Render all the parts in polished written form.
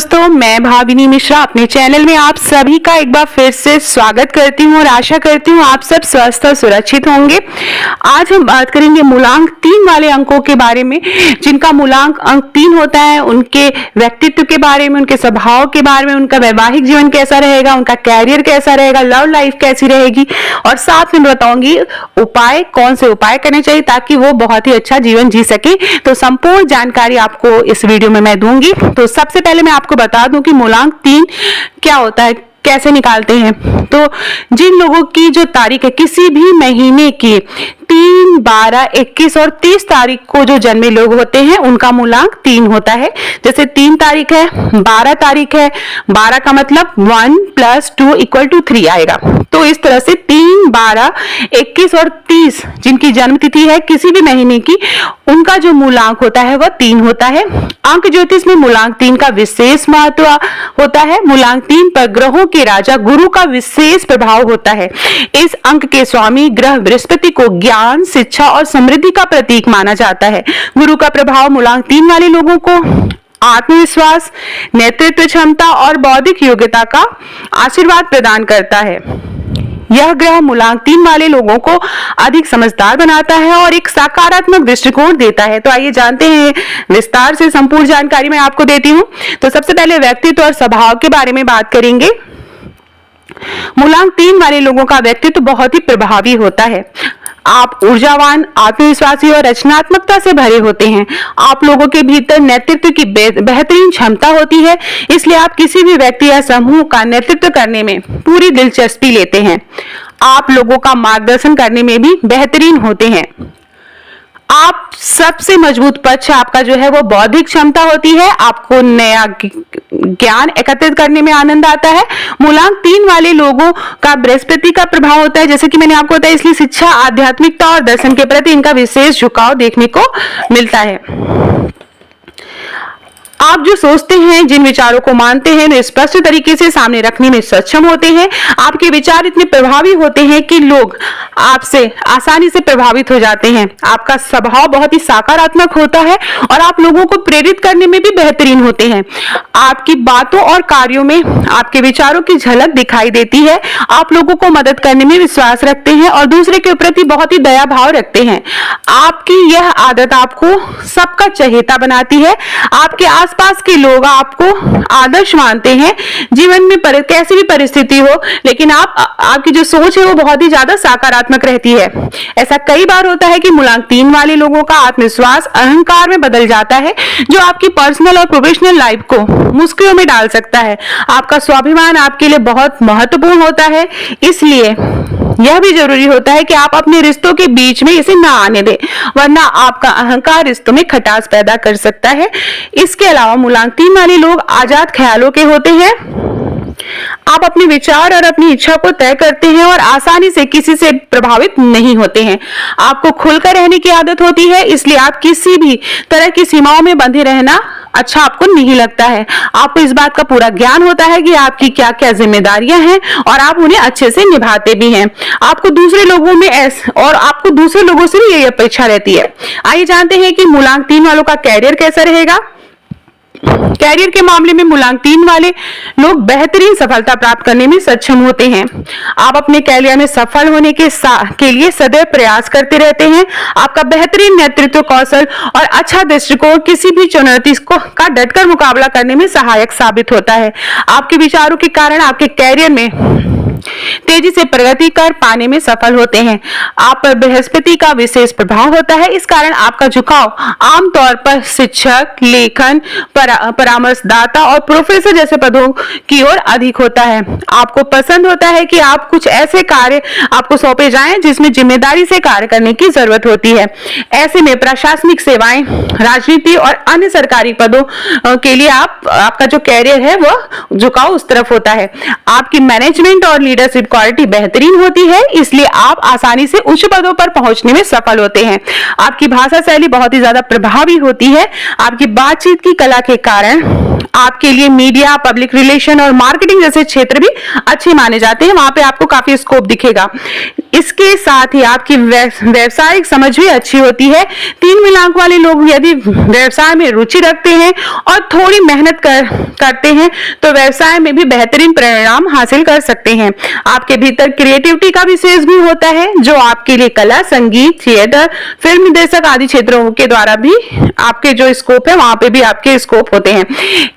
दोस्तों, मैं भाविनी मिश्रा अपने चैनल में आप सभी का एक बार फिर से स्वागत करती हूँ और आशा करती हूँ आप सब स्वस्थ और सुरक्षित होंगे। आज हम बात करेंगे मूलांक 3 वाले अंकों के बारे में। जिनका मूलांक अंक 3 होता है उनके व्यक्तित्व के बारे में, उनके स्वभाव के बारे में, उनका वैवाहिक जीवन कैसा रहेगा, उनका कैरियर कैसा रहेगा, लव लाइफ कैसी रहेगी और साथ में बताऊंगी उपाय, कौन से उपाय करने चाहिए ताकि वो बहुत ही अच्छा जीवन जी सके। तो संपूर्ण जानकारी आपको इस वीडियो में मैं दूंगी। तो सबसे पहले मैं आपको बता दूं कि मूलांक 3 क्या होता है, कैसे निकालते हैं। तो जिन लोगों की जो तारीख है किसी भी महीने की 3, 12, 21 और 30 तारीख को जो जन्मे लोग होते हैं उनका मूलांक 3 होता है। जैसे 3 तारीख है, 12 तारीख है, 12 का मतलब 1 + 2 = 3 आएगा। तो इस तरह से 3, 12, 21 और 30 जिनकी जन्म तिथि है किसी भी महीने की, उनका जो मूलांक होता है वह 3 होता है। अंक ज्योतिष में मूलांक 3 का विशेष महत्व होता है। मूलांक 3 पर ग्रहों के राजा गुरु का विशेष प्रभाव होता है। इस अंक के स्वामी ग्रह बृहस्पति को ज्ञान, शिक्षा और समृद्धि का प्रतीक माना जाता है। गुरु का प्रभाव मूलांक 3 वाले लोगों को आत्मविश्वास, नेतृत्व क्षमता और बौद्धिक योग्यता का आशीर्वाद प्रदान करता है। यह ग्रह मूलांक 3 वाले लोगों को अधिक समझदार बनाता है और एक सकारात्मक दृष्टिकोण देता है। तो आइए जानते हैं विस्तार से, संपूर्ण जानकारी मैं आपको देती हूँ। तो सबसे पहले व्यक्तित्व और स्वभाव के बारे में बात करेंगे। मूलांक 3 वाले लोगों का व्यक्तित्व बहुत ही प्रभावी होता है। आप ऊर्जावान, आत्मविश्वासी और रचनात्मकता से भरे होते हैं। आप लोगों के भीतर नेतृत्व की बेहतरीन क्षमता होती है, इसलिए आप किसी भी व्यक्ति या समूह का नेतृत्व करने में पूरी दिलचस्पी लेते हैं। आप लोगों का मार्गदर्शन करने में भी बेहतरीन होते हैं। आप सबसे मजबूत पक्ष आपका जो है वो बौद्धिक क्षमता होती है। आपको नया ज्ञान एकत्रित करने में आनंद आता है। मूलांक 3 वाले लोगों का बृहस्पति का प्रभाव होता है, जैसे कि मैंने आपको बताया, इसलिए शिक्षा, आध्यात्मिकता और दर्शन के प्रति इनका विशेष झुकाव देखने को मिलता है। आप जो सोचते हैं, जिन विचारों को मानते हैं, वे स्पष्ट तरीके से सामने रखने में सक्षम होते हैं। आपके विचार इतने प्रभावी होते हैं कि लोग आपसे आसानी से प्रभावित हो जाते हैं। आपका स्वभाव बहुत ही सकारात्मक होता है और आप लोगों को प्रेरित करने में भी बेहतरीन होते हैं। आपकी बातों और कार्यों में आपके विचारों की झलक दिखाई देती है। आप लोगों को मदद करने में विश्वास रखते हैं और दूसरे के प्रति बहुत ही दया भाव रखते हैं। आपकी यह आदत आपको सबका चहेता बनाती है। आपके आसपास के लोग आपको आदर्श मानते हैं। जीवन में कैसी भी परिस्थिति हो, लेकिन आपकी जो सोच है वो बहुत ही ज्यादा सकारात्मक रहती है। ऐसा कई बार होता है कि मूलांक 3 वाले लोगों का आत्मविश्वास अहंकार में बदल जाता है, जो आपकी पर्सनल और प्रोफेशनल लाइफ को मुश्किलों में डाल सकता है। आपका स्वाभिमान आपके लिए बहुत महत्वपूर्ण होता है, इसलिए यह भी जरूरी होता है कि आप अपने रिश्तों के बीच में इसे ना आने दें, वरना आपका अहंकार रिश्तों में खटास पैदा कर सकता है। इसके अलावा मूलांक 3 वाले लोग आजाद ख्यालों के होते हैं। आप अपने विचार और अपनी इच्छा को तय करते हैं और आसानी से किसी से प्रभावित नहीं होते हैं। आपको खुलकर रहने की आदत होती है, इसलिए आप किसी भी तरह की सीमाओं में बंधे रहना अच्छा आपको नहीं लगता है। आपको इस बात का पूरा ज्ञान होता है कि आपकी क्या क्या जिम्मेदारियां हैं और आप उन्हें अच्छे से निभाते भी हैं। आपको दूसरे लोगों से भी यही अपेक्षा रहती है। आइए जानते हैं कि मूलांक 3 वालों का कैरियर कैसा रहेगा। कैरियर के मामले में मूलांक 3 वाले लोग बेहतरीन सफलता प्राप्त करने में सक्षम होते हैं। आप अपने कैरियर में सफल होने के लिए सदैव प्रयास करते रहते हैं। आपका बेहतरीन नेतृत्व कौशल और अच्छा दृष्टिकोण किसी भी चुनौती का डटकर मुकाबला करने में सहायक साबित होता है। आपके विचारों के कारण आपके कैरियर में तेजी से प्रगति कर पाने में सफल होते हैं। आप पर बृहस्पति का विशेष प्रभाव होता है, इस कारण आपका झुकाव आमतौर पर शिक्षक, लेखन, परामर्शदाता और प्रोफेसर जैसे पदों की ओर अधिक होता है। आपको पसंद होता है कि आप कुछ ऐसे कार्य आपको सौंपे जाएं जिसमें जिम्मेदारी से कार्य करने की जरूरत होती है। ऐसे में प्रशासनिक सेवाएं, राजनीति और अन्य सरकारी पदों के लिए आपका जो कैरियर है वह झुकाव उस तरफ होता है। आपकी मैनेजमेंट और लीडरशिप क्वालिटी बेहतरीन होती है, इसलिए आप आसानी से उच्च पदों पर पहुंचने में सफल होते हैं। आपकी भाषा शैली बहुत ही ज्यादा प्रभावी होती है। आपकी बातचीत की कला के कारण आपके लिए मीडिया, पब्लिक रिलेशन और मार्केटिंग जैसे क्षेत्र भी अच्छे माने जाते हैं। वहां पे आपको काफी स्कोप दिखेगा। इसके साथ ही आपकी व्यवसायिक समझ भी अच्छी होती है। 3 मूलांक वाले लोग यदि व्यवसाय में रुचि रखते हैं और थोड़ी मेहनत करते हैं तो व्यवसाय में भी बेहतरीन परिणाम हासिल कर सकते हैं। आपके भीतर क्रिएटिविटी का विशेष भी होता है जो आपके लिए कला, संगीत, थिएटर, फिल्म निर्देशक आदि क्षेत्रों के द्वारा भी आपके जो स्कोप है वहां पे भी आपके स्कोप होते हैं।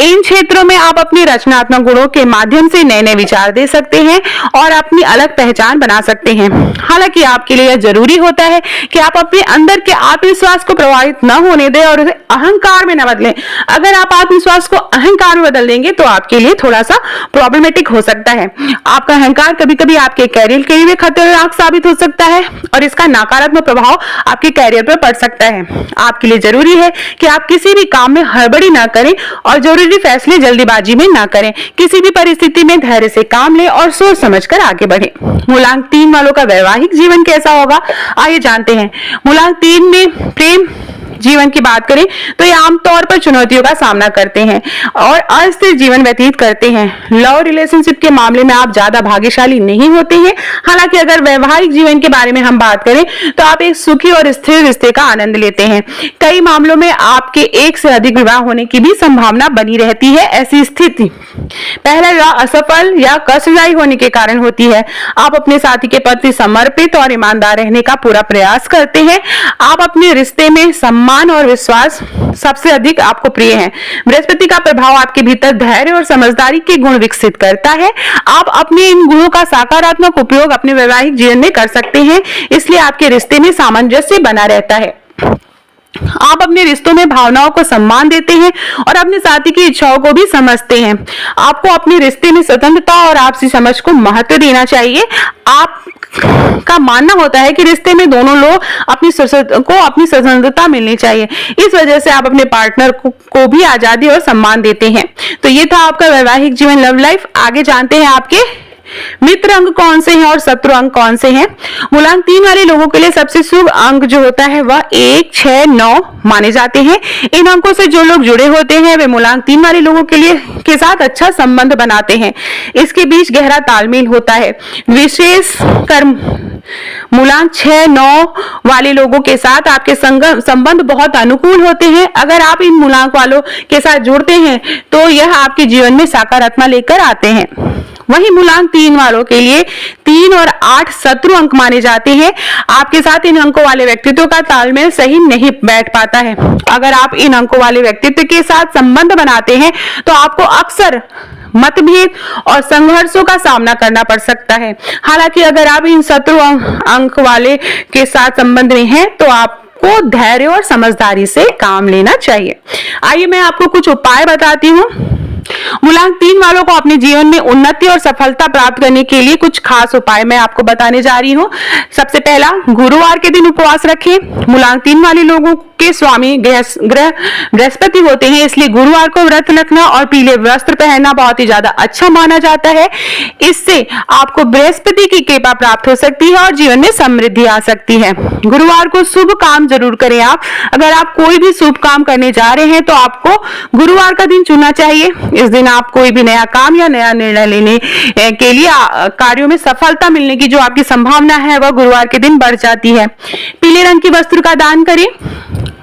इन क्षेत्रों में आप अपनी रचनात्मक गुणों के माध्यम से नए नए विचार दे सकते हैं और अपनी अलग पहचान बना सकते हैं। हालांकि आपके लिए यह जरूरी होता है कि आप अपने अंदर के आत्मविश्वास को प्रभावित न होने दें और उसे अहंकार में न बदलें। अगर आप आत्मविश्वास को अहंकार में बदल देंगे तो आपके लिए थोड़ा सा प्रॉब्लमेटिक हो सकता है। आपका अहंकार कभी कभी आपके कैरियर के लिए खतरनाक साबित हो सकता है और इसका नकारात्मक प्रभाव आपके कैरियर पर पड़ सकता है। आपके लिए जरूरी है कि आप किसी भी काम में हड़बड़ी ना करें और जरूरी फैसले जल्दीबाजी में ना करें। किसी भी परिस्थिति में धैर्य से काम लें और सोच समझकर आगे बढ़ें। मूलांक 3 वालों का वैवाहिक जीवन कैसा होगा, आइए जानते हैं। मूलांक 3 में प्रेम जीवन की बात करें तो ये आमतौर पर चुनौतियों का सामना करते हैं और अस्थिर जीवन व्यतीत करते हैं। लव रिलेशनशिप के मामले में आप ज्यादा भाग्यशाली नहीं होते हैं। हालांकि अगर वैवाहिक जीवन के बारे में हम बात करें तो आप एक सुखी और स्थिर रिश्ते का आनंद लेते हैं। कई मामलों में आपके एक से अधिक विवाह होने की भी संभावना बनी रहती है। ऐसी स्थिति पहला विवाह असफल या कष्टदायी होने के कारण होती है। आप अपने साथी के प्रति समर्पित और ईमानदार रहने का पूरा प्रयास करते हैं। आप अपने रिश्ते में सम्मान और विश्वास सबसे अधिक आपको प्रिय है। बृहस्पति का प्रभाव आपके भीतर धैर्य और समझदारी के गुण विकसित करता है। आप अपने इन गुणों का सकारात्मक उपयोग अपने वैवाहिक जीवन में कर सकते हैं, इसलिए आपके रिश्ते में सामंजस्य बना रहता है। आप अपने रिश्तों में भावनाओं को सम्मान देते हैं और अपने साथी की इच्छाओं को भी समझते हैं। आपको अपने रिश्ते में स्वतंत्रता और आपसी समझ को महत्व देना चाहिए। आपका मानना होता है कि रिश्ते में दोनों लोग अपनी स्वतंत्रता मिलनी चाहिए। इस वजह से आप अपने पार्टनर को भी आजादी और सम्मान देते हैं। तो ये था आपका वैवाहिक जीवन, लव लाइफ। आगे जानते हैं आपके मित्र अंक कौन से हैं और शत्रु अंक कौन से हैं। मूलांक 3 वाले लोगों के लिए सबसे शुभ अंक जो होता है वह 1, 6, 9 माने जाते हैं। इन अंकों से जो लोग जुड़े होते हैं वे मूलांक 3 वाले लोगों के साथ अच्छा संबंध बनाते हैं। इसके बीच गहरा तालमेल होता है। विशेष कर मूलांक 6, 9 वाले लोगों के साथ आपके संबंध बहुत अनुकूल होते हैं। अगर आप इन मूलांक वालों के साथ जुड़ते हैं तो यह आपके जीवन में सकारात्मक लेकर आते हैं। वहीं मूलांक 3 वालों के लिए 3 और 8 शत्रु अंक माने जाते हैं। आपके साथ इन अंकों वाले व्यक्तित्व का तालमेल सही नहीं बैठ पाता है। अगर आप इन अंकों वाले व्यक्तित्व के साथ संबंध बनाते हैं तो आपको अक्सर मतभेद और संघर्षों का सामना करना पड़ सकता है। हालांकि अगर आप इन शत्रु अंक वाले के साथ संबंध में हैं तो आपको धैर्य और समझदारी से काम लेना चाहिए। आइए मैं आपको कुछ उपाय बताती हूँ। मूलांक 3 वालों को अपने जीवन में उन्नति और सफलता प्राप्त करने के लिए कुछ खास उपाय मैं आपको बताने जा रही हूँ। सबसे पहला, गुरुवार के दिन उपवास रखें। मूलांक 3 वाले लोगों के स्वामी ग्रह बृहस्पति होते हैं, इसलिए गुरुवार को व्रत रखना और पीले वस्त्र पहनना बहुत ही ज्यादा अच्छा माना जाता है। इससे आपको बृहस्पति की कृपा प्राप्त हो सकती है और जीवन में समृद्धि आ सकती है। गुरुवार को शुभ काम जरूर करें आप। अगर आप कोई भी शुभ काम करने जा रहे हैं तो आपको गुरुवार का दिन चुनना चाहिए। इस दिन आप कोई भी नया काम या नया निर्णय लेने के लिए कार्यों में सफलता मिलने की जो आपकी संभावना है वह गुरुवार के दिन बढ़ जाती है। पीले रंग की वस्त्र का दान करें।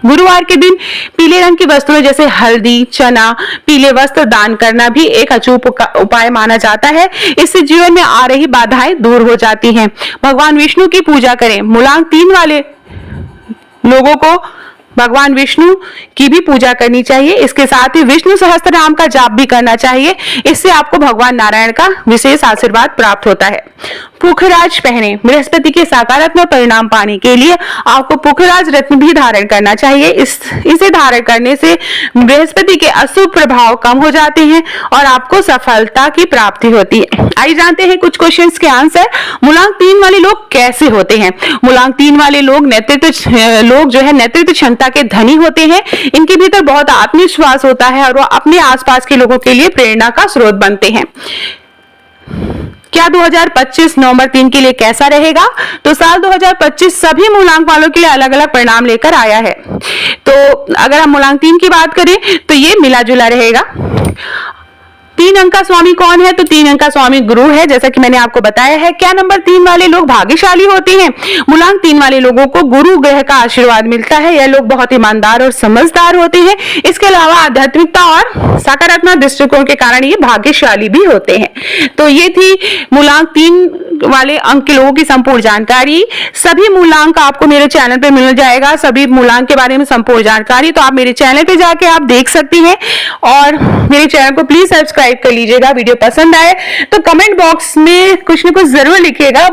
गुरुवार के दिन पीले रंग की वस्त्रों जैसे हल्दी, चना, पीले वस्त्र दान करना भी एक अचूक उपाय माना जाता है। इससे जीवन में आ रही बाधाएं दूर हो जाती हैं। भगवान विष्णु की पूजा करें। मूलांक 3 वाले लोगों को भगवान विष्णु की भी पूजा करनी चाहिए। इसके साथ ही विष्णु सहस्त्र नाम का जाप भी करना चाहिए। इससे आपको भगवान नारायण का विशेष आशीर्वाद प्राप्त होता है। पुखराज पहने। बृहस्पति के सकारात्मक परिणाम पाने के लिए आपको पुखराज रत्न भी धारण करना चाहिए। इसे धारण करने से बृहस्पति के अशुभ प्रभाव कम हो जाते हैं और आपको सफलता की प्राप्ति होती है। आइए जानते हैं कुछ क्वेश्चंस के आंसर। मूलांक 3 वाले लोग कैसे होते हैं। मूलांक 3 वाले लोग नेतृत्व क्षमता के धनी होते हैं। इनके भीतर बहुत आत्मविश्वास होता है और वह अपने आसपास के लोगों के लिए प्रेरणा का स्रोत बनते हैं। क्या 2025 नवंबर 3 के लिए कैसा रहेगा? तो साल 2025 सभी मूलांक वालों के लिए अलग अलग परिणाम लेकर आया है। तो अगर हम मूलांक 3 की बात करें तो ये मिला जुला रहेगा। 3 अंक का स्वामी कौन है? तो 3 अंक का स्वामी गुरु है, जैसा कि मैंने आपको बताया है। क्या नंबर 3 वाले लोग भाग्यशाली होते हैं? मूलांक 3 वाले लोगों को गुरु ग्रह का आशीर्वाद मिलता है। यह लोग बहुत ईमानदार और समझदार होते हैं। इसके अलावा आध्यात्मिकता और सकारात्मक दृष्टिकोण के कारण ये भाग्यशाली भी होते हैं। तो ये थी मूलांक 3 वाले अंक के लोगों की संपूर्ण जानकारी। सभी मूलांक आपको मेरे चैनल पे मिल जाएगा, सभी मूलांक के बारे में संपूर्ण जानकारी। तो आप मेरे चैनल पे जाके आप देख सकती हैं और मेरे चैनल को प्लीज सब्सक्राइब कर लीजिएगा। वीडियो पसंद आए तो कमेंट बॉक्स में कुछ न कुछ जरूर लिखिएगा।